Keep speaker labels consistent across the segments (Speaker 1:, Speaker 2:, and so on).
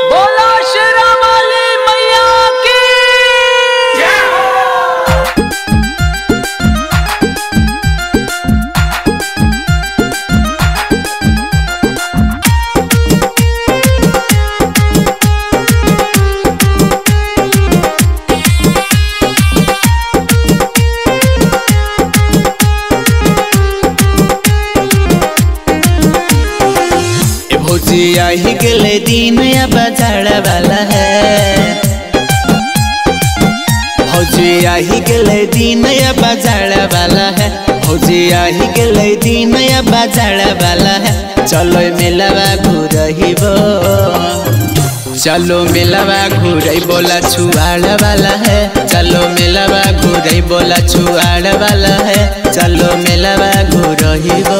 Speaker 1: बोला शेरा वाली मैया की जय हो।
Speaker 2: भौजी आही गले दिन अब जाड़ा वाला है। भौजी आही गले दिन अब जाड़ा वाला है। भौजी आही गले दिन अब जाड़ा वाला है। चलो मेलावा घूरहिबो, चलो मेलावा घूरई बोला छुआड़ वाला है। चलो मेलावा घूरई बोला छुआड़ वाला है। चलो मेलावा घूरहिबो।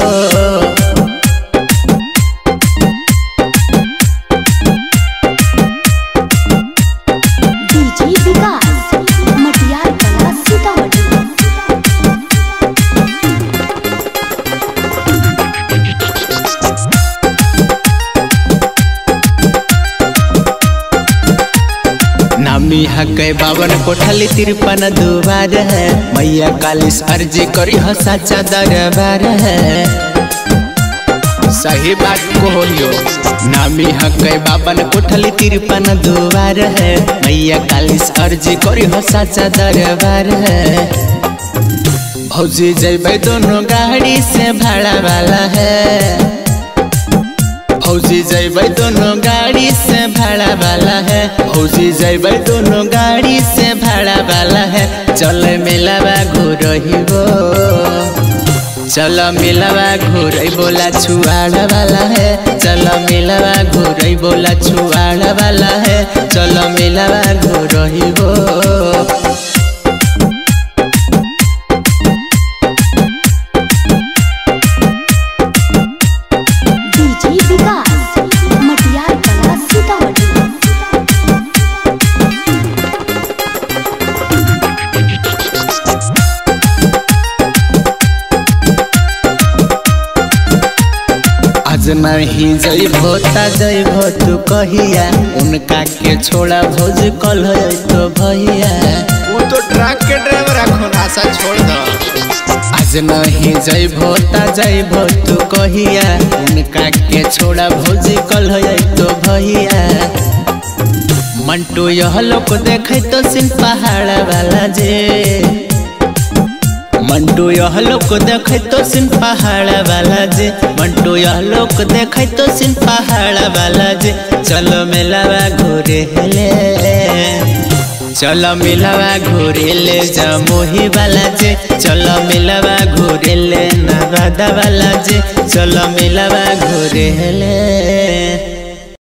Speaker 2: नामी हकै बावन कोठली 53 दुआर है। मैया कालिस अर्जी करी हो साचा दरबार है। सही बात कोहियो। नामी हकै बावन कोठली 53 दुआर है। मैया कालिस अर्जी करी हो साचा दरबार है। भौजी जैबै दोनों गाड़ी से भाड़ा वाला है। भौजी जैबै दोनों गाड़ी से भाड़ा वाला है। भौजी जैबै दोनों गाड़ी से भाड़ा वाला है। चल मेलावा घूरहिबो, चल मेलावा घूरई बोला छुआड़ वाला है। चल मेलावा घूरई बोला छुआड़ वाला है। चल मेलावा घूरहिबो। आज नहीं जइबो ता जइबो तू कहिया। उनका के छोड़ा भौज कल तो भैया।
Speaker 3: वो तो ट्रक के ड्राइवर अखन आशा छोड़ दो।
Speaker 2: आज नहीं जइबो ता जइबो तू कहिया। उनका के छोड़ा भौज कल तो भैया। मंटू यह लोग देखे तो सिन पहाड़ वाला जे। मंटू यह लोग देखे तो सिन पहाड़ वाला जे। मंटू यह लोग देखे तो सिन पहाड़ वाला जे। चलो मेलावा घूरे ले, चलो मेलावा घूरे ले जमुई वाला जे। चलो मेलावा घूरे ले नवादा वाला जे। चलो मेलावा घूरे ले।